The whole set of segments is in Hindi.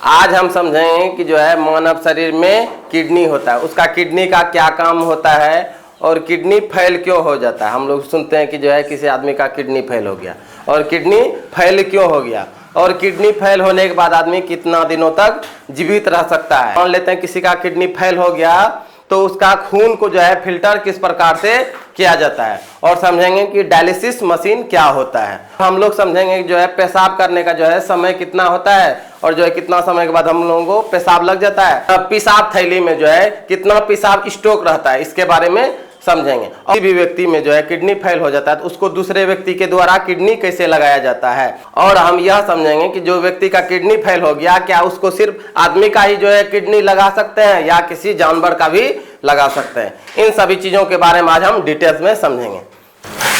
आज हम समझेंगे कि जो है मानव शरीर में किडनी होता है, उसका किडनी का क्या काम होता है और किडनी फेल क्यों हो जाता है। हम लोग सुनते हैं कि जो है किसी आदमी का किडनी फेल हो गया और किडनी फेल क्यों हो गया और किडनी फेल होने के बाद आदमी कितना दिनों तक जीवित रह सकता है। मान लेते हैं किसी का किडनी फेल हो गया तो उसका खून को जो है फिल्टर किस प्रकार से किया जाता है और समझेंगे कि डायलिसिस मशीन क्या होता है। हम लोग समझेंगे कि जो है पेशाब करने का जो है समय कितना होता है और जो है कितना समय के बाद हम लोगों को पेशाब लग जाता है। पेशाब थैली में जो है कितना पेशाब स्टॉक रहता है, इसके बारे में समझेंगे। किसी भी व्यक्ति में जो है किडनी फेल हो जाता है तो उसको दूसरे व्यक्ति के द्वारा किडनी कैसे लगाया जाता है और हम यह समझेंगे कि जो व्यक्ति का किडनी फेल हो गया क्या उसको सिर्फ आदमी का ही जो है किडनी लगा सकते हैं या किसी जानवर का भी लगा सकते हैं। इन सभी चीजों के बारे में आज हम डिटेल्स में समझेंगे।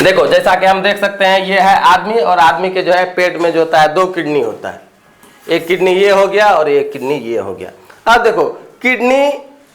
देखो जैसा कि हम देख सकते हैं ये है आदमी और आदमी के जो है पेट में जो होता है दो किडनी होता है, एक किडनी ये हो गया और एक किडनी ये हो गया। अब देखो किडनी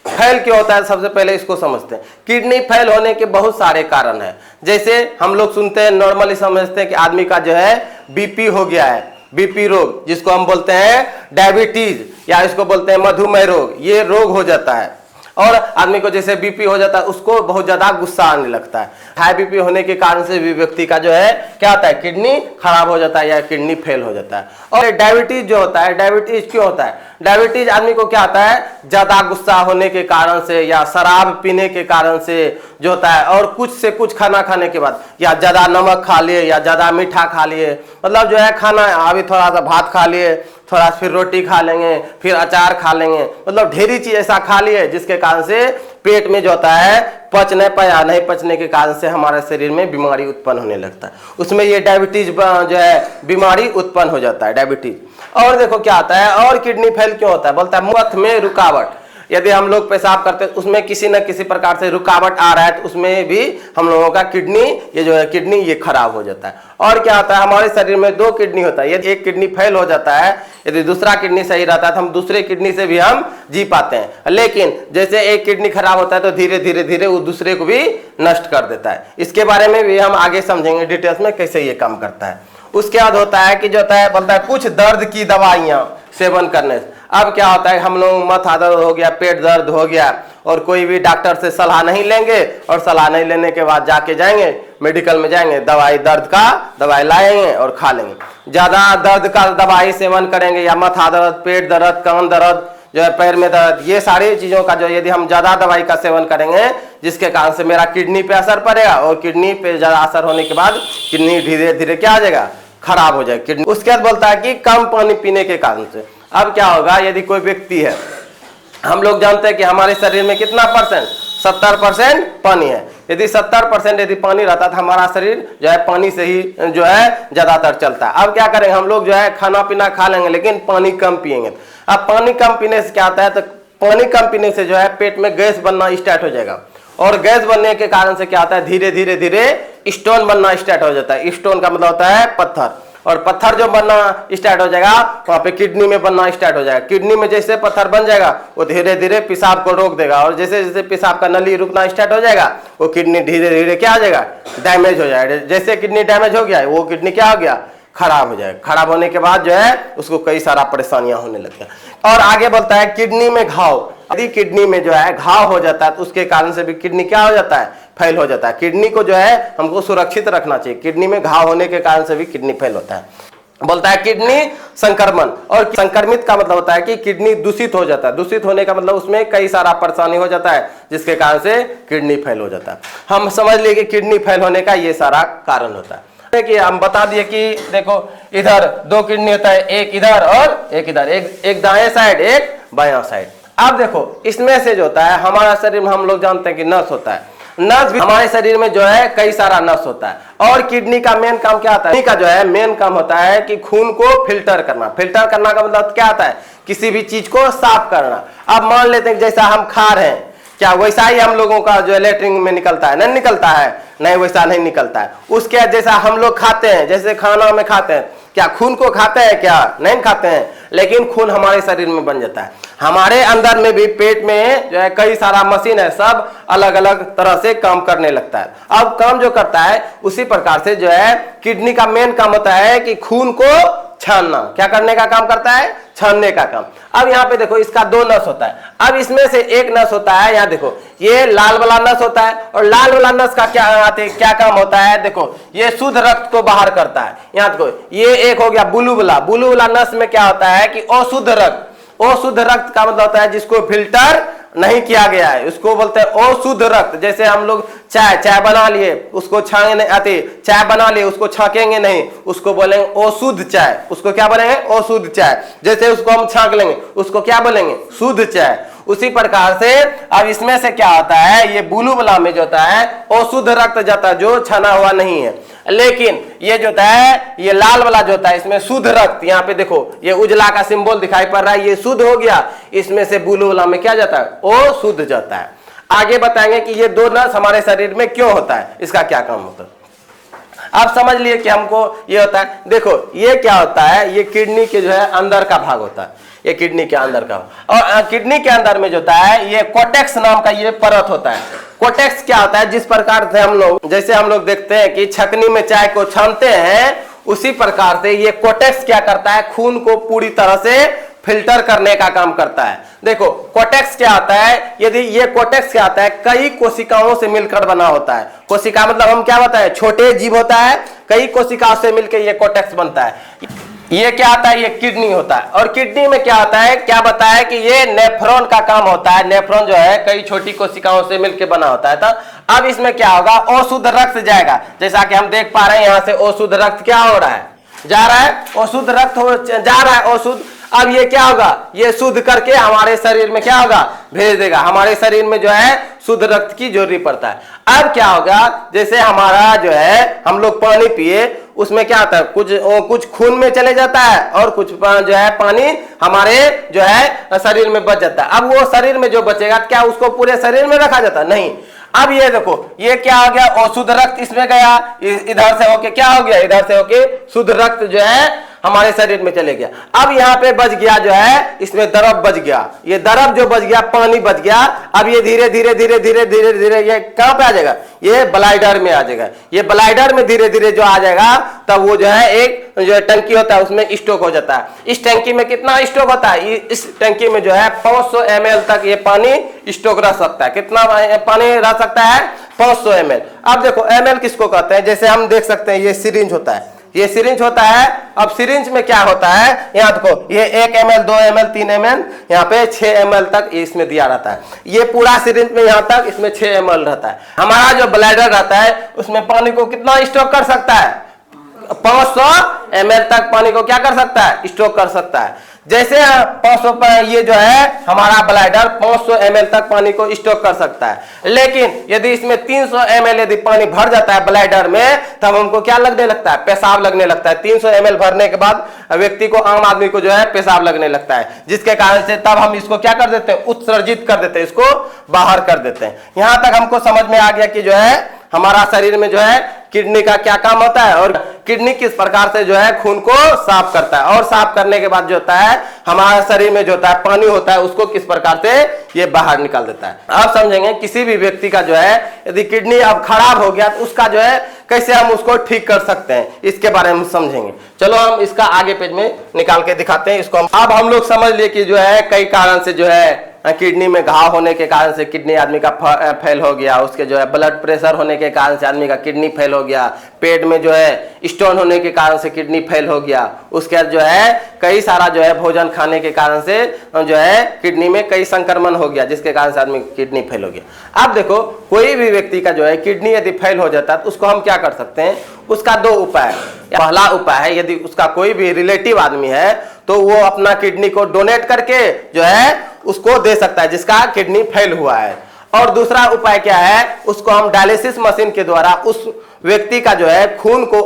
फेल क्यों होता है, सबसे पहले इसको समझते हैं। किडनी फेल होने के बहुत सारे कारण हैं। जैसे हम लोग सुनते हैं नॉर्मली समझते हैं कि आदमी का जो है बीपी हो गया है, बीपी रोग जिसको हम बोलते हैं डायबिटीज या इसको बोलते हैं मधुमेह रोग, ये रोग हो जाता है। और आदमी को जैसे बीपी हो जाता है उसको बहुत ज्यादा गुस्सा आने लगता है। हाई बीपी होने के कारण से भी व्यक्ति का जो है क्या होता है किडनी खराब हो जाता है या किडनी फेल हो जाता है। और डायबिटीज जो होता है, डायबिटीज क्यों होता है? डायबिटीज आदमी को क्या होता है ज्यादा गुस्सा होने के कारण से या शराब पीने के कारण से जो होता है और कुछ से कुछ खाना खाने के बाद या ज्यादा नमक खा लिए या ज्यादा मीठा खा लिए, मतलब जो है खाना अभी थोड़ा सा भात खा लिए, थोड़ा फिर रोटी खा लेंगे, फिर अचार खा लेंगे, मतलब ढेरी चीज ऐसा खा लिए जिसके कारण से पेट में जो होता है पच नहीं पाया, नहीं पचने के कारण से हमारे शरीर में बीमारी उत्पन्न होने लगता है। उसमें ये डायबिटीज जो है बीमारी उत्पन्न हो जाता है डायबिटीज। और देखो क्या आता है और किडनी फेल क्यों होता है, बोलता है मुख में रुकावट। यदि हम लोग पेशाब करते हैं उसमें किसी न किसी प्रकार से रुकावट आ रहा है तो उसमें भी हम लोगों का किडनी ये जो है किडनी ये खराब हो जाता है। और क्या होता है हमारे शरीर में दो किडनी होता है, यदि एक किडनी फेल हो जाता है, यदि दूसरा किडनी सही रहता है तो हम दूसरे किडनी से भी हम जी पाते हैं। लेकिन जैसे एक किडनी खराब होता है तो धीरे धीरे धीरे वो दूसरे को भी नष्ट कर देता है। इसके बारे में भी हम आगे समझेंगे डिटेल्स में कैसे ये काम करता है। उसके बाद होता है कि जो होता है बोलता है कुछ दर्द की दवाइयां सेवन करने से। अब क्या होता है हम लोग माथा दर्द हो गया, पेट दर्द हो गया और कोई भी डॉक्टर से सलाह नहीं लेंगे और सलाह नहीं लेने के बाद जाके जाएंगे मेडिकल में जाएंगे, दवाई दर्द का दवाई लाएंगे और खा लेंगे। ज्यादा दर्द का दवाई सेवन करेंगे या माथा दर्द, पेट दर्द, कान दर्द, जो है पैर में दर्द, ये सारी चीजों का जो यदि हम ज्यादा दवाई का सेवन करेंगे जिसके कारण से मेरा किडनी पे असर पड़ेगा और किडनी पे ज्यादा असर होने के बाद किडनी धीरे धीरे क्या आ जाएगा खराब हो जाएगा किडनी। उसके बाद बोलता है कि कम पानी पीने के कारण से। अब क्या होगा यदि कोई व्यक्ति है, हम लोग जानते हैं कि हमारे शरीर में कितना परसेंट 70% पानी है। यदि 70% यदि पानी रहता तो हमारा शरीर जो है पानी से ही जो है ज्यादातर चलता है। अब क्या करेंगे हम लोग जो है खाना पीना खा लेंगे लेकिन पानी कम पिएंगे। अब पानी कम पीने से क्या होता है, तो पानी कम पीने से जो है पेट में गैस बनना स्टार्ट हो जाएगा और गैस बनने के कारण से क्या होता है धीरे धीरे धीरे स्टोन बनना स्टार्ट हो जाता है। स्टोन का मतलब होता है पत्थर, और पत्थर जो बनना स्टार्ट हो जाएगा वहां पे किडनी में बनना स्टार्ट हो जाएगा। किडनी में जैसे पत्थर बन जाएगा वो धीरे धीरे पेशाब को रोक देगा और जैसे जैसे पेशाब का नली रुकना स्टार्ट हो जाएगा वो किडनी धीरे धीरे क्या हो जाएगा डैमेज हो जाएगा। जैसे किडनी डैमेज हो गया वो किडनी क्या हो गया खराब हो जाएगा। खराब होने के बाद जो है उसको कई सारा परेशानियां होने लगता है। और आगे बोलता है किडनी में घाव। यदि किडनी में जो है घाव हो जाता है तो उसके कारण से भी किडनी क्या हो जाता है फेल हो जाता है। किडनी को जो है हमको सुरक्षित रखना चाहिए, किडनी में घाव होने के कारण से भी किडनी फेल होता है। बोलता है किडनी संक्रमण। और संक्रमित का मतलब होता है कि किडनी दूषित हो जाता है। दूषित होने का मतलब उसमें कई सारा परेशानी हो जाता है जिसके कारण से किडनी फेल हो जाता है। हम समझ लिए कि किडनी फेल होने का ये सारा कारण होता है। कि हम बता दिए कि देखो इधर दो किडनी होता है, एक इधर और एक इधर, एक दाएं साइड एक बायां साइड। अब देखो इसमें से जो होता है हमारा शरीर में हम लोग जानते हैं कि नस होता है, नस भी हमारे शरीर में जो है कई सारा नस होता है। और किडनी का मेन काम क्या होता है, किडनी का जो है मेन काम होता है कि खून को फिल्टर करना। फिल्टर करना का मतलब क्या होता है किसी भी चीज को साफ करना। अब मान लेते हैं जैसा हम खा रहे हैं क्या वैसा ही हम लोगों का जो लेटरिन में निकलता है, नहीं निकलता है, नहीं वैसा नहीं निकलता है। उसके जैसा हम लोग खाते हैं, जैसे खाना में खाते हैं, क्या खून को खाते हैं क्या नहीं खाते हैं, लेकिन खून हमारे शरीर में बन जाता है। हमारे अंदर में भी पेट में जो है कई सारा मशीन है, सब अलग अलग तरह से काम करने लगता है। अब काम जो करता है उसी प्रकार से जो है किडनी का मेन काम होता है कि खून को छानना, क्या करने का काम करता है? छानने का काम। अब यहाँ पे देखो इसका दो नस होता है। अब इसमें से एक नस होता है, यहाँ देखो ये लाल वाला नस होता है, और लाल वाला नस का क्या काम होता है? देखो ये शुद्ध रक्त को बाहर करता है। यहाँ देखो ये एक हो गया ब्लू वाला नस में क्या होता है कि अशुद्ध रक्त, अशुद्ध रक्त का मतलब होता है जिसको फिल्टर नहीं किया गया है, उसको बोलते हैं अशुद्ध रक्त। जैसे हम लोग चाय बना लिए, उसको चाय बना लिए, उसको छाकेंगे नहीं, उसको बोलेंगे अशुद्ध चाय। उसको क्या बोलेंगे? अशुद्ध चाय। जैसे उसको हम छाक लेंगे, उसको क्या बोलेंगे? शुद्ध चाय। उसी प्रकार से अब इसमें से क्या होता है, ये ब्लू वाला में जो होता है अशुद्ध रक्त जाता है, जो छना हुआ नहीं है। लेकिन ये जो होता है, ये लाल वाला जो होता है, इसमें शुद्ध रक्त, यहाँ पे देखो ये उजला का सिंबल दिखाई पड़ रहा है, ये शुद्ध हो गया। इसमें से ब्लू वाला में क्या जाता है? वो शुद्ध जाता है। आगे बताएंगे कि ये दो नस हमारे शरीर में क्यों होता है, इसका क्या काम होता है। आप समझ लिए कि हमको ये होता है। देखो ये क्या होता है, ये किडनी के जो है अंदर का भाग होता है, ये किडनी के अंदर का। और किडनी के अंदर में जो होता है, ये कोटेक्स नाम का ये परत होता है। कोटेक्स क्या होता है? जिस प्रकार से जैसे हम लोग देखते हैं कि छकनी में चाय को छानते हैं, उसी प्रकार से ये कोटेक्स क्या करता है? खून को पूरी तरह से फिल्टर करने का काम करता है। देखो कोटेक्स क्या होता है, यदि ये कोटेक्स क्या होता है, कई कोशिकाओं से मिलकर बना होता है। कोशिका मतलब हम क्या बताएं, छोटे जीव होता है, कई कोशिकाओं से मिलकर ये कोटेक्स बनता है। ये क्या आता है? ये किडनी होता है। और किडनी में क्या होता है, क्या बताया कि ये नेफ्रॉन का काम होता है। नेफ्रॉन जो है कई छोटी कोशिकाओं से मिलकर बना होता है। तो अब इसमें क्या होगा, अशुद्ध रक्त जाएगा। जैसा कि हम देख पा रहे हैं यहाँ से अशुद्ध रक्त क्या हो रहा है, जा रहा है, अशुद्ध रक्त जा रहा है अशुद्ध। अब ये क्या होगा, ये शुद्ध करके हमारे शरीर में क्या होगा, भेज देगा। हमारे शरीर में जो है शुद्ध रक्त की जरूरी पड़ता है। अब क्या होगा, जैसे हमारा जो है हम लोग पानी पिए, उसमें क्या होता है, कुछ खून में चले जाता है और कुछ जो है पानी हमारे जो है शरीर में बच जाता है। अब वो शरीर में जो बचेगा, क्या उसको पूरे शरीर में रखा जाता है? नहीं। अब ये देखो ये क्या हो गया, अशुद्ध रक्त इसमें गया, इधर से होके क्या हो गया, इधर से होके शुद्ध रक्त जो है हमारे शरीर में चले गया। अब यहाँ पे बच गया जो है, इसमें द्रव बच गया। ये द्रव जो बच गया, पानी बच गया। अब ये धीरे धीरे धीरे धीरे धीरे धीरे ये कहाँ पे आ जाएगा, ये ब्लाइडर में आ जाएगा। ये ब्लाइडर में धीरे धीरे जो आ जाएगा, तब वो जो है एक जो टंकी होता है उसमें स्टॉक हो जाता है। इस टंकी में कितना स्टॉक होता है, इस टंकी में जो है 500 ml तक ये पानी स्टॉक रह सकता है। कितना पानी रह सकता है, 500 ml। अब देखो ml किसको कहते हैं, जैसे हम देख सकते हैं ये सिरिंज होता है, ये सिरिंज होता है। अब सिरिंज में क्या होता है, यहाँ देखो ये 1 ml 2 ml 3 ml, यहाँ पे 6 ml तक इसमें दिया रहता है। ये पूरा सिरिंज में यहाँ तक इसमें 6 ml रहता है। हमारा जो ब्लैडर रहता है उसमें पानी को कितना स्टॉक कर सकता है, 500 ml तक पानी को क्या कर सकता है, स्टॉक कर सकता है। जैसे 500 ये जो है हमारा ब्लैडर 500 ml तक पानी को स्टॉक कर सकता है। लेकिन यदि इसमें 300 ml यदि पानी भर जाता है ब्लैडर में, तब हमको क्या लगने लगता है, पेशाब लगने लगता है। 300 ml भरने के बाद व्यक्ति को, आम आदमी को जो है पेशाब लगने लगता है, जिसके कारण से तब हम इसको क्या कर देते हैं, उत्सर्जित कर देते हैं, इसको बाहर कर देते हैं। यहाँ तक हमको समझ में आ गया कि जो है हमारा शरीर में जो है किडनी का क्या काम होता है, और किडनी किस प्रकार से जो है खून को साफ करता है, और साफ करने के बाद जो होता है हमारे शरीर में जो होता है पानी होता है, उसको किस प्रकार से ये बाहर निकाल देता है। आप समझेंगे किसी भी व्यक्ति का जो है यदि किडनी अब खराब हो गया, तो उसका जो है कैसे हम उसको ठीक कर सकते हैं, इसके बारे में समझेंगे। चलो हम इसका आगे पेज में निकाल के दिखाते हैं इसको। अब हम लोग समझ लिए कि जो है कई कारण से जो है किडनी में घाव होने के कारण से किडनी आदमी का फेल हो गया, उसके जो है ब्लड प्रेशर होने के कारण से आदमी का किडनी फेल हो गया, पेट में जो है स्टोन होने के कारण से किडनी फेल हो गया, उसके बाद जो है कई सारा जो है भोजन खाने के कारण से जो है किडनी में कई संक्रमण हो गया, जिसके कारण से आदमी किडनी फेल हो गया। अब देखो कोई भी व्यक्ति का जो है किडनी यदि फेल हो जाता है तो उसको हम क्या कर सकते हैं, उसका दो उपाय है। पहला उपाय है, यदि उसका कोई भी रिलेटिव आदमी है तो वो अपना किडनी को डोनेट करके जो है उसको दे सकता है जिसका किडनी फेल हुआ है। और दूसरा उपाय क्या है, उसको हम डायलिसिस मशीन के द्वारा उस व्यक्ति का जो है खून को,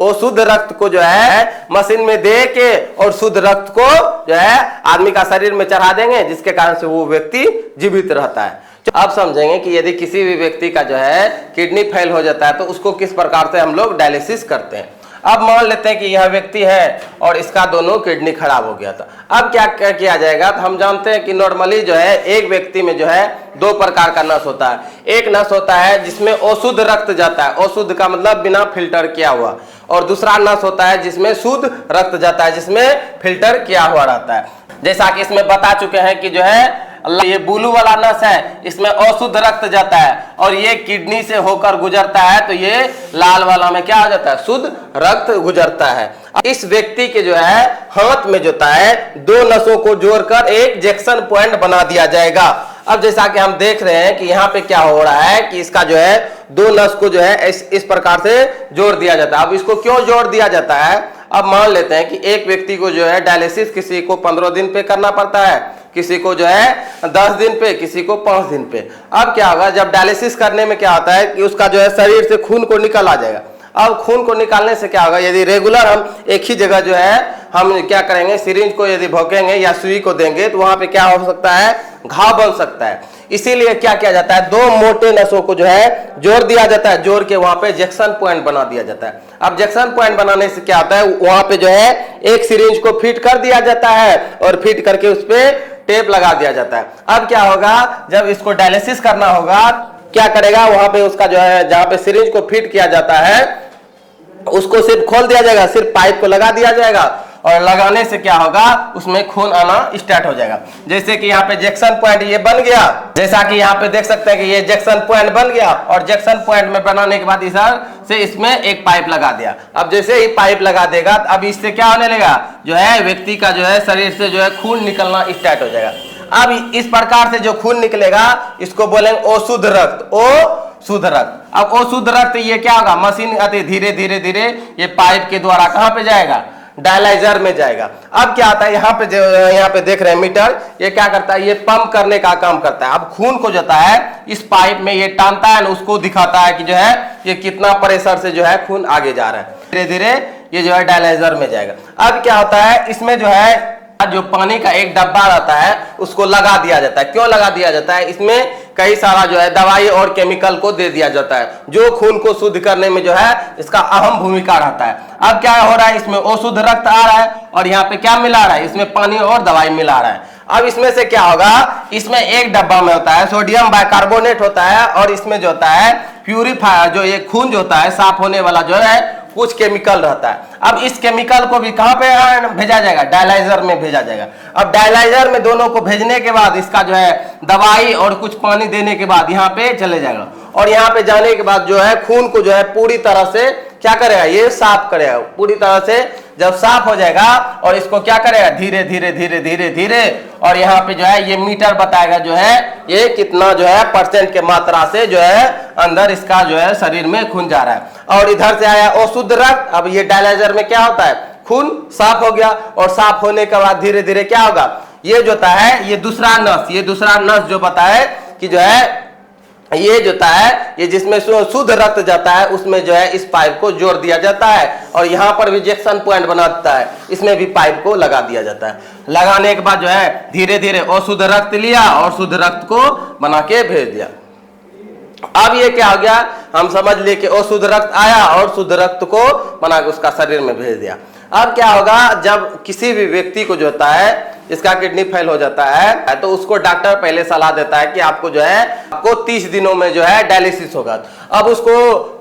अशुद्ध रक्त को जो है मशीन में दे के और शुद्ध रक्त को जो है आदमी का शरीर में चढ़ा देंगे, जिसके कारण से वो व्यक्ति जीवित रहता है। अब समझेंगे कि यदि किसी भी व्यक्ति का जो है किडनी फेल हो जाता है तो उसको किस प्रकार से हम लोग डायलिसिस करते हैं। अब मान लेते हैं कि यह व्यक्ति है और इसका दोनों किडनी खराब हो गया था। अब क्या किया जाएगा, तो हम जानते हैं कि नॉर्मली जो है एक व्यक्ति में जो है दो प्रकार का नस होता है। एक नस होता है जिसमें अशुद्ध रक्त जाता है, अशुद्ध का मतलब बिना फिल्टर किया हुआ, और दूसरा नस होता है जिसमें शुद्ध रक्त जाता है, जिसमें फिल्टर किया हुआ रहता है। जैसा कि इसमें बता चुके हैं कि जो है ये ब्लू वाला नस है, इसमें अशुद्ध रक्त जाता है और ये किडनी से होकर गुजरता है, तो ये लाल वाला में क्या हो जाता है, शुद्ध रक्त गुजरता है। इस व्यक्ति के जो है हाथ में जो है दो नसों को जोड़कर एक जंक्शन पॉइंट बना दिया जाएगा। अब जैसा कि हम देख रहे हैं कि यहाँ पे क्या हो रहा है कि इसका जो है दो नस को जो है इस प्रकार से जोड़ दिया जाता है। अब इसको क्यों जोड़ दिया जाता है, अब मान लेते हैं कि एक व्यक्ति को जो है डायलिसिस किसी को 15 दिन पे करना पड़ता है, किसी को जो है 10 दिन पे, किसी को 5 दिन पे। अब क्या होगा, जब डायलिसिस करने में क्या होता है कि उसका जो है शरीर से खून को निकल आ जाएगा। अब खून को निकालने से क्या होगा, यदि रेगुलर हम एक ही जगह जो है हम क्या करेंगे, सिरिंज को यदि भोंकेंगे या सुई को देंगे तो वहां पे क्या हो सकता है, घाव बन सकता है। इसीलिए क्या किया जाता है, दो मोटे नसों को जो है जोड़ दिया जाता है, जोड़ के वहां पे जंक्शन पॉइंट बना दिया जाता है। अब जंक्शन पॉइंट बनाने से क्या होता है, वहां पे जो है एक सिरिंज को फिट कर दिया जाता है और फिट करके उस पे टेप लगा दिया जाता है। अब क्या होगा, जब इसको डायलिसिस करना होगा क्या करेगा, वहां पे उसका जो है जहां पे सिरिंज को फिट किया जाता है उसको सिर्फ खोल दिया जाएगा, सिर्फ पाइप को लगा दिया जाएगा और लगाने से क्या होगा, उसमें खून आना स्टार्ट हो जाएगा। जैसे कि यहाँ पे जंक्शन पॉइंट ये बन गया, जैसा कि यहाँ पे देख सकते हैं कि ये जंक्शन पॉइंट बन गया और जंक्शन पॉइंट में बनाने के बाद इधर से इसमें एक पाइप लगा दिया। अब जैसे ही पाइप लगा देगा अब इससे क्या होने लगेगा, जो है व्यक्ति का जो है शरीर से जो है खून निकलना स्टार्ट हो जाएगा। अब इस प्रकार से जो खून निकलेगा इसको बोलेंगे अशुद्ध रक्त, ओ शुद्ध रक्त। अब अशुद्ध रक्त ये क्या होगा, मशीन आती धीरे धीरे धीरे ये पाइप के द्वारा कहां पे जाएगा, डायलाइजर में जाएगा। अब क्या आता है, यहाँ पे देख रहे हैं मीटर, ये क्या करता है, ये पंप करने का काम करता है। अब खून को जाता है इस पाइप में ये टानता है, उसको दिखाता है कि जो है ये कितना प्रेशर से जो है खून आगे जा रहा है। धीरे धीरे ये जो है डायलाइजर में जाएगा। अब क्या होता है, इसमें जो है जो पानी का एक डब्बा रहता है उसको लगा दिया जाता है। क्यों लगा दिया जाता है, इसमें कई सारा जो है दवाई और केमिकल को दे दिया जाता है जो खून को शुद्ध करने में जो है इसका अहम भूमिका रहता है। अब क्या हो रहा है, इसमें अशुद्ध रक्त आ रहा है और यहाँ पे क्या मिला रहा है, इसमें पानी और दवाई मिला रहा है। अब इसमें से क्या होगा, इसमें एक डब्बा में होता है सोडियम बाइकार्बोनेट होता है और इसमें जो होता है प्यूरिफायर, जो ये खून जो होता है साफ होने वाला जो है कुछ केमिकल रहता है। अब इस केमिकल को भी कहां पे भेजा जाएगा, डायलाइजर में भेजा जाएगा। अब डायलाइजर में दोनों को भेजने के बाद इसका जो है दवाई और कुछ पानी देने के बाद यहाँ पे चले जाएगा और यहाँ पे जाने के बाद जो है खून को जो है पूरी तरह से क्या करेगा, ये साफ करेगा पूरी तरह से। जब साफ हो जाएगा और इसको क्या करेगा, धीरे धीरे धीरे धीरे धीरे, और यहाँ पे जो है ये मीटर बताएगा जो है ये कितना जो है % के मात्रा से जो है अंदर इसका जो है शरीर में खून जा रहा है। और इधर से आया अशुद्ध रक्त। अब ये डायलाइजर में क्या होता है, खून साफ हो गया और साफ होने के बाद धीरे धीरे क्या होगा, ये जो होता है ये दूसरा नस जो पता है कि जो है ये जो है ये जिसमें शुद्ध रक्त जाता है उसमें जो है इस पाइप को जोड़ दिया जाता है और यहाँ पर भी जंक्शन पॉइंट बनाता है, इसमें भी पाइप को लगा दिया जाता है। लगाने के बाद जो है धीरे धीरे अशुद्ध रक्त लिया और शुद्ध रक्त को बना के भेज दिया। अब ये क्या हो गया, हम समझ लिए कि अशुद्ध रक्त आया और शुद्ध रक्त को बना के उसका शरीर में भेज दिया। अब क्या होगा, जब किसी भी व्यक्ति को जो होता है इसका किडनी फेल हो जाता है तो उसको डॉक्टर पहले सलाह देता है कि आपको जो है आपको 30 दिनों में जो है डायलिसिस होगा। अब उसको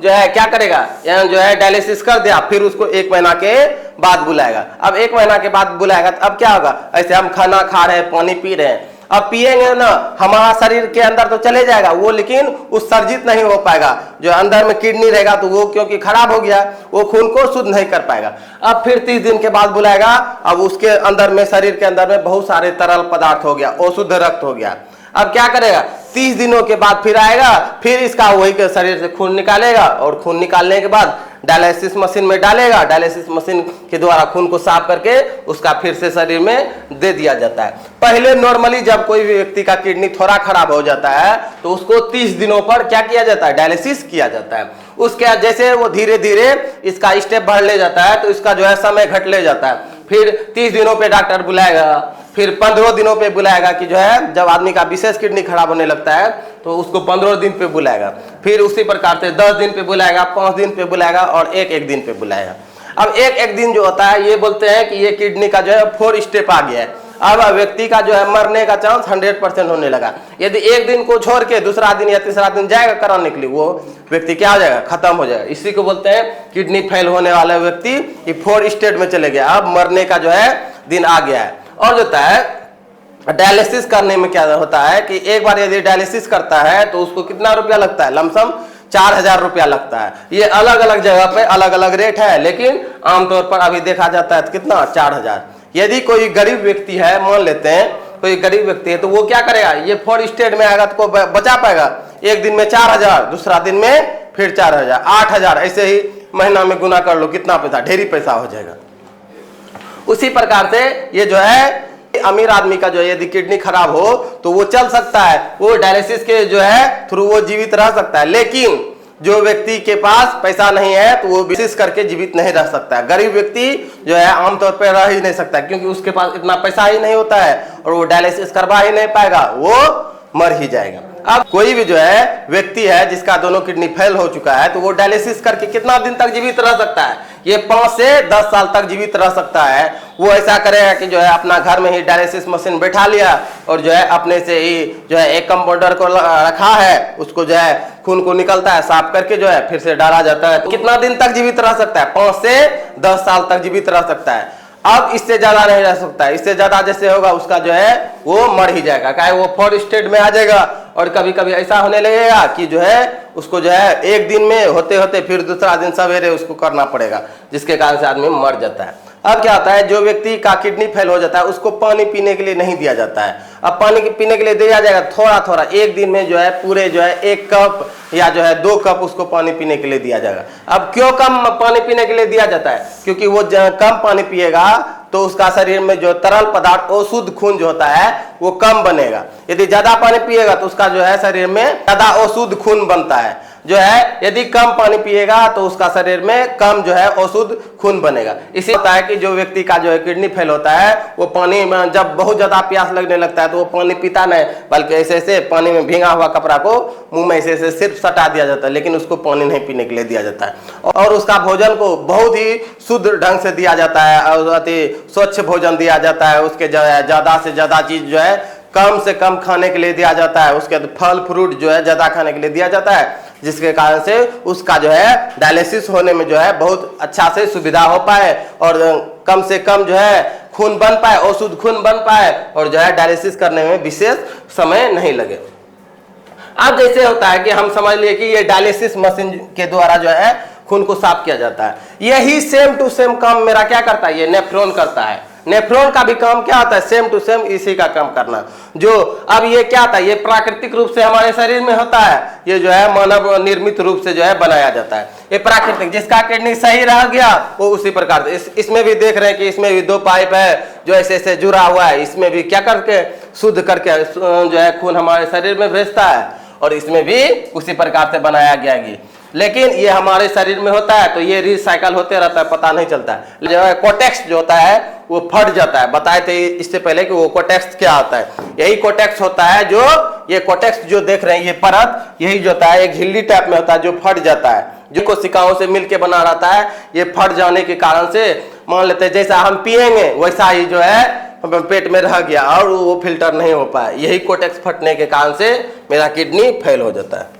जो है क्या करेगा, जो है डायलिसिस कर दिया, फिर उसको 1 महीना के बाद बुलाएगा। अब 1 महीना के बाद बुलाएगा तो अब क्या होगा, ऐसे हम खाना खा रहे हैं, पानी पी रहे हैं, अब पिएंगे ना हमारा शरीर के अंदर तो चले जाएगा वो, लेकिन उत्सर्जित नहीं हो पाएगा। जो अंदर में किडनी रहेगा तो वो क्योंकि खराब हो गया वो खून को शुद्ध नहीं कर पाएगा। अब फिर 30 दिन के बाद बुलाएगा, अब उसके अंदर में शरीर के अंदर में बहुत सारे तरल पदार्थ हो गया, अशुद्ध रक्त हो गया। अब क्या करेगा, 30 दिनों के बाद फिर आएगा, फिर इसका वही के शरीर से खून निकालेगा और खून निकालने के बाद डायलिसिस मशीन में डालेगा, डायलिसिस मशीन के द्वारा खून को साफ करके उसका फिर से शरीर में दे दिया जाता है। पहले नॉर्मली जब कोई भी व्यक्ति का किडनी थोड़ा खराब हो जाता है तो उसको 30 दिनों पर क्या किया जाता है, डायलिसिस किया जाता है। उसके जैसे वो धीरे धीरे इसका स्टेप बढ़ ले जाता है तो इसका जो है समय घट ले जाता है। फिर 30 दिनों पे डॉक्टर बुलाएगा, फिर 15 दिनों पे बुलाएगा कि जो है जब आदमी का विशेष किडनी खराब होने लगता है तो उसको 15 दिन पे बुलाएगा, फिर उसी प्रकार से 10 दिन पे बुलाएगा, 5 दिन पे बुलाएगा और एक दिन पे बुलाएगा। अब एक दिन जो होता है ये बोलते हैं कि ये किडनी का जो है 4 स्टेप आ गया है। अब व्यक्ति का जो है मरने का चांस 100% होने लगा। यदि एक दिन को छोड़ के दूसरा दिन या तीसरा दिन जाएगा कराने के लिए, वो व्यक्ति क्या हो जाएगा, खत्म हो जाएगा। इसी को बोलते हैं किडनी फेल होने वाला व्यक्ति 4 स्टेज में चले गया, अब मरने का जो है दिन आ गया है। और जो होता है डायलिसिस करने में क्या होता है कि एक बार यदि डायलिसिस करता है तो उसको कितना रुपया लगता है, लमसम 4000 रुपया लगता है। ये अलग अलग जगह पे अलग अलग रेट है, लेकिन आमतौर पर अभी देखा जाता है तो कितना, 4000। यदि कोई गरीब व्यक्ति है, मान लेते हैं कोई गरीब व्यक्ति है, तो वो क्या करेगा, ये 4 स्टेज में आएगा तो बचा पाएगा। एक दिन में 4000, दूसरा दिन में फिर 4000, 8000, ऐसे ही महीना में गुना कर लो, कितना पैसा, ढेरी पैसा हो जाएगा। उसी प्रकार से ये जो है अमीर आदमी का जो है यदि किडनी खराब हो तो वो चल सकता है, वो डायलिसिस के जो है थ्रू वो जीवित रह सकता है। लेकिन जो व्यक्ति के पास पैसा नहीं है तो वो डायलिसिस करके जीवित नहीं रह सकता है। गरीब व्यक्ति जो है आमतौर पर रह ही नहीं सकता, क्योंकि उसके पास इतना पैसा ही नहीं होता है और वो डायलिसिस करवा ही नहीं पाएगा, वो मर ही जाएगा। अब कोई भी जो है व्यक्ति है जिसका दोनों किडनी फेल हो चुका है तो वो डायलिसिस करके कितना दिन तक जीवित रह सकता है, ये 5 से 10 साल तक जीवित रह सकता है। वो ऐसा करेगा कि जो है अपना घर में ही डायलिसिस मशीन बैठा लिया और जो है अपने से ही जो है एक कंपाउंडर को रखा है, उसको जो है खून को निकलता है, साफ करके जो है फिर से डाला जाता है। तो कितना दिन तक जीवित रह सकता है, 5 से 10 साल तक जीवित रह सकता है। अब इससे ज्यादा नहीं रह सकता है, इससे ज्यादा जैसे होगा उसका जो है वो मर ही जाएगा, क्या वो 4 स्टेज में आ जाएगा। और कभी कभी ऐसा होने लगेगा कि जो है उसको जो है एक दिन में होते होते फिर दूसरा दिन सवेरे उसको करना पड़ेगा, जिसके कारण से आदमी मर जाता है। अब क्या होता है, जो व्यक्ति का किडनी फेल हो जाता है उसको पानी पीने के लिए नहीं दिया जाता है। अब पानी पीने के लिए दिया जाएगा थोड़ा थोड़ा, एक दिन में जो है पूरे जो है 1 कप या जो है 2 कप उसको पानी पीने के लिए दिया जाएगा। अब क्यों कम पानी पीने के लिए दिया जाता है, क्योंकि वो कम पानी पिएगा तो उसका शरीर में जो तरल पदार्थ और शुद्ध खून जो होता है वो कम बनेगा। यदि ज्यादा पानी पिएगा तो उसका जो है शरीर में ज्यादा अशुद्ध खून बनता है। जो है यदि कम पानी पिएगा तो उसका शरीर में कम जो है अशुद्ध खून बनेगा। इसी होता है कि जो व्यक्ति का जो है किडनी फेल होता है वो पानी में जब बहुत ज्यादा प्यास लगने लगता है तो वो पानी पीता नहीं, बल्कि ऐसे ऐसे पानी में भींगा हुआ कपड़ा को मुंह में ऐसे ऐसे सिर्फ सटा दिया जाता है, लेकिन उसको पानी नहीं पीने के लिए दिया जाता है। और उसका भोजन को बहुत ही शुद्ध ढंग से दिया जाता है और अति स्वच्छ भोजन दिया जाता है। उसके जो है ज्यादा से ज्यादा चीज जो है कम से कम खाने के लिए दिया जाता है। उसके फल फ्रूट जो है ज्यादा खाने के लिए दिया जाता है, जिसके कारण से उसका जो है डायलिसिस होने में जो है बहुत अच्छा से सुविधा हो पाए और कम से कम जो है खून बन पाए, अशुद्ध खून बन पाए और जो है डायलिसिस करने में विशेष समय नहीं लगे। अब जैसे होता है कि हम समझ लिए कि ये डायलिसिस मशीन के द्वारा जो है खून को साफ किया जाता है, यही सेम टू सेम काम मेरा क्या करता है, ये नेफ्रॉन करता है। नेफ्रॉन का भी काम क्या होता है, सेम टू सेम इसी का काम करना। जो अब ये क्या होता है, ये प्राकृतिक रूप से हमारे शरीर में होता है, ये जो है मानव निर्मित रूप से जो है बनाया जाता है। ये प्राकृतिक, जिसका किडनी सही रह गया वो उसी प्रकार से इसमें भी देख रहे हैं कि इसमें भी 2 पाइप है जो ऐसे ऐसे जुड़ा हुआ है, इसमें भी क्या करके शुद्ध करके जो है खून हमारे शरीर में भेजता है और इसमें भी उसी प्रकार से बनाया गया है। लेकिन ये हमारे शरीर में होता है तो ये रिसाइकल होते रहता है, पता नहीं चलता है। जो है कोटेक्स जो होता है वो फट जाता है। बताए थे इससे पहले कि वो कोटेक्स क्या होता है, यही कोटेक्स होता है। जो ये कोटेक्स जो देख रहे हैं ये परत, यही जो होता है एक झिल्ली टाइप में होता है जो फट जाता है, जो कोशिकाओं से मिलके बना रहता है। ये फट जाने के कारण से मान लेते हैं जैसा हम पिएंगे वैसा ही जो है पेट में रह गया और वो फिल्टर नहीं हो पाया। यही कोटेक्स फटने के कारण से मेरा किडनी फेल हो जाता है।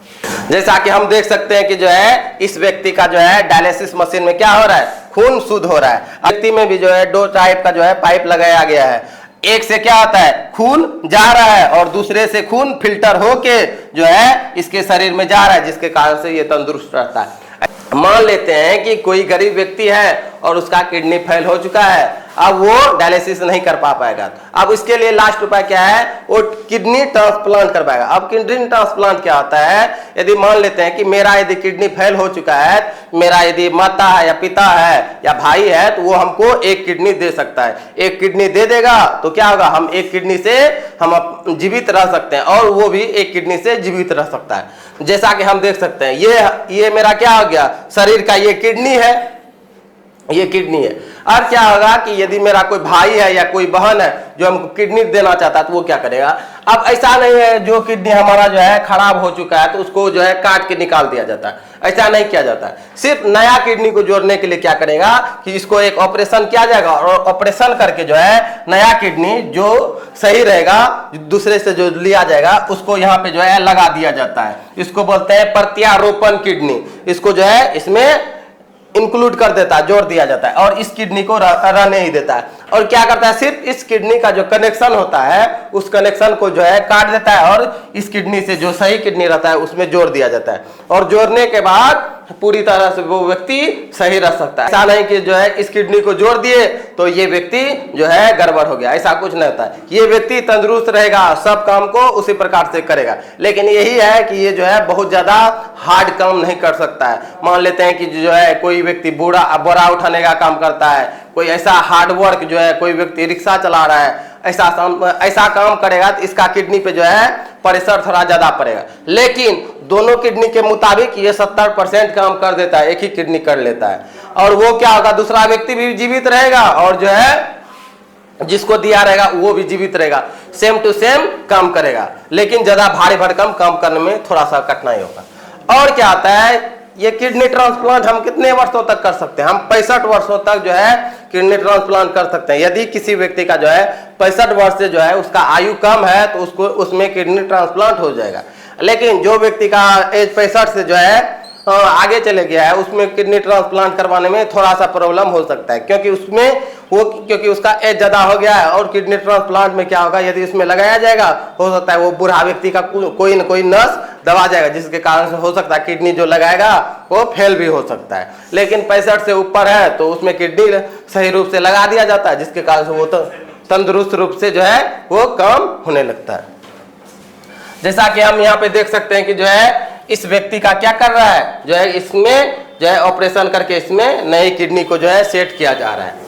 जैसा कि हम देख सकते हैं कि जो है इस व्यक्ति का जो है डायलिसिस मशीन में क्या हो रहा है, खून शुद्ध हो रहा है। व्यक्ति में भी जो है 2 टाइप का जो है पाइप लगाया गया है। एक से क्या होता है, खून जा रहा है और दूसरे से खून फिल्टर होके जो है इसके शरीर में जा रहा है, जिसके कारण से ये तंदुरुस्त रहता है। मान लेते हैं कि कोई गरीब व्यक्ति है और उसका किडनी फेल हो चुका है, अब वो डायलिसिस नहीं कर पाएगा। अब इसके लिए लास्ट उपाय क्या है, वो किडनी ट्रांसप्लांट करवाएगा। अब किडनी ट्रांसप्लांट क्या होता है, यदि मान लेते हैं कि मेरा यदि किडनी फेल हो चुका है, मेरा यदि माता है या पिता है या भाई है, तो वो हमको 1 किडनी दे सकता है। 1 किडनी दे देगा तो क्या होगा, हम 1 किडनी से हम जीवित रह सकते हैं और वो भी 1 किडनी से जीवित रह सकता है। जैसा कि हम देख सकते हैं ये मेरा क्या हो गया, शरीर का ये किडनी है, ये किडनी है। और क्या होगा कि यदि मेरा कोई भाई है या कोई बहन है जो हमको किडनी देना चाहता है तो वो क्या करेगा। अब ऐसा नहीं है जो किडनी हमारा जो है खराब हो चुका है तो उसको जो है काट के निकाल दिया जाता है, ऐसा नहीं किया जाता है। सिर्फ नया किडनी को जोड़ने के लिए क्या करेगा कि इसको एक ऑपरेशन किया जाएगा और ऑपरेशन करके जो है नया किडनी जो सही रहेगा दूसरे से जो लिया जाएगा उसको यहाँ पे जो है लगा दिया जाता है। इसको बोलते हैं प्रत्यारोपण किडनी। इसको जो है इसमें इंक्लूड कर देता है, जोड़ दिया जाता है और इस किडनी को रहने ही देता है। और क्या करता है, सिर्फ इस किडनी का जो कनेक्शन होता है उस कनेक्शन को जो है काट देता है और इस किडनी से जो सही किडनी रहता है उसमें जोड़ दिया जाता है। और जोड़ने के बाद पूरी तरह से वो व्यक्ति सही रह सकता है। ऐसा नहीं कि जो है इस किडनी को जोड़ दिए तो ये व्यक्ति जो है गड़बड़ हो गया, ऐसा कुछ नहीं होता है। ये व्यक्ति तंदुरुस्त रहेगा, सब काम को उसी प्रकार से करेगा। लेकिन यही है कि ये जो है बहुत ज्यादा हार्ड काम नहीं कर सकता है। मान लेते हैं कि जो है कोई व्यक्ति बोरा उठाने का काम करता है, कोई ऐसा हार्ड वर्क जो है, कोई व्यक्ति रिक्शा चला रहा है, ऐसा काम करेगा तो इसका किडनी पे जो है प्रेशर थोड़ा ज्यादा पड़ेगा। लेकिन दोनों किडनी के मुताबिक ये 70% काम कर देता है, एक ही किडनी कर लेता है। और वो क्या होगा, दूसरा व्यक्ति भी जीवित रहेगा और जो है जिसको दिया रहेगा वो भी जीवित रहेगा, सेम टू सेम काम करेगा। लेकिन ज्यादा भारी भरकम काम करने में थोड़ा सा कठिनाई होगा। और क्या आता है, ये किडनी ट्रांसप्लांट हम कितने वर्षों तक कर सकते हैं? हम 65 वर्षों तक जो है किडनी ट्रांसप्लांट कर सकते हैं। यदि किसी व्यक्ति का जो है 65 वर्ष से जो है उसका आयु कम है तो उसको उसमें किडनी ट्रांसप्लांट हो जाएगा। लेकिन जो व्यक्ति का एज 65 से जो है आगे चले गया है उसमें किडनी ट्रांसप्लांट करवाने में थोड़ा सा प्रॉब्लम हो सकता है, क्योंकि उसका एज ज्यादा हो गया है। और किडनी ट्रांसप्लांट में क्या होगा, यदि इसमें लगाया जाएगा हो सकता है वो बूढ़ा व्यक्ति का कोई न कोई नस दबा जाएगा, जिसके कारण से हो सकता है किडनी जो लगाएगा वो फेल भी हो सकता है। लेकिन 65 से ऊपर है तो उसमें किडनी सही रूप से लगा दिया जाता है, जिसके कारण से वो तंदुरुस्त रूप से जो है वो काम होने लगता है। जैसा कि हम यहाँ पे देख सकते हैं कि जो है इस व्यक्ति का क्या कर रहा है, जो है इसमें जो है ऑपरेशन करके इसमें नई किडनी को जो है सेट किया जा रहा है।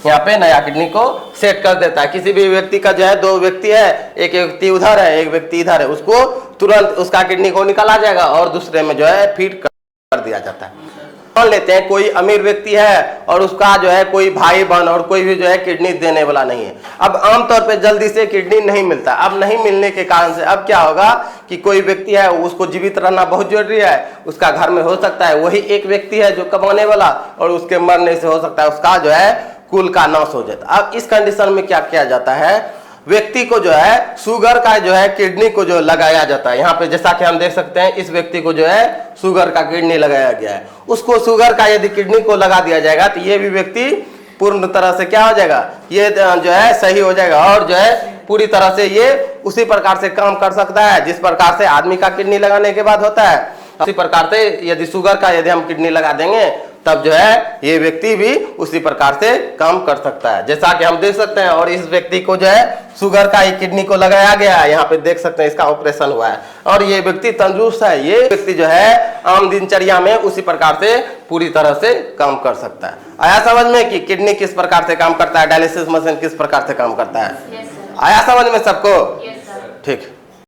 यहाँ पे नया किडनी को सेट कर देता है। किसी भी व्यक्ति का जो है 2 व्यक्ति है, एक व्यक्ति उधर है एक व्यक्ति इधर है, उसको तुरंत उसका किडनी को निकाला जाएगा और दूसरे में जो है फीड कर दिया जाता है। मान लेते हैं कोई अमीर व्यक्ति है और उसका जो है कोई भाई बहन और कोई भी जो है किडनी देने वाला नहीं है। अब आमतौर पे जल्दी से किडनी नहीं मिलता। अब नहीं मिलने के कारण से अब क्या होगा कि कोई व्यक्ति है उसको जीवित रहना बहुत जरूरी है। उसका घर में हो सकता है वही एक व्यक्ति है जो कमाने वाला, और उसके मरने से हो सकता है उसका जो है कुल का नाश हो जाता। अब इस कंडीशन में क्या किया जाता है, व्यक्ति को जो है शुगर का जो है किडनी को जो लगाया जाता है। यहाँ पे जैसा कि हम देख सकते हैं इस व्यक्ति को जो है शुगर का किडनी लगाया गया है। उसको शुगर का यदि किडनी को लगा दिया जाएगा तो ये भी व्यक्ति पूर्ण तरह से क्या हो जाएगा, ये जो है सही हो जाएगा और जो है पूरी तरह से ये उसी प्रकार से काम कर सकता है जिस प्रकार से आदमी का किडनी लगाने के बाद होता है। उसी प्रकार से यदि शुगर का यदि हम किडनी लगा देंगे तब जो है ये व्यक्ति भी उसी प्रकार से काम कर सकता है, जैसा कि हम देख सकते हैं। और इस व्यक्ति को जो है शुगर का एक किडनी को लगाया गया है, यहाँ पे देख सकते हैं इसका ऑपरेशन हुआ है और ये व्यक्ति तंदुरुस्त है। ये व्यक्ति जो है आम दिनचर्या में उसी प्रकार से पूरी तरह से काम कर सकता है। आया समझ में कि किडनी किस प्रकार से काम करता है, डायलिसिस मशीन किस प्रकार से काम करता है? आया समझ में सबको? ठीक।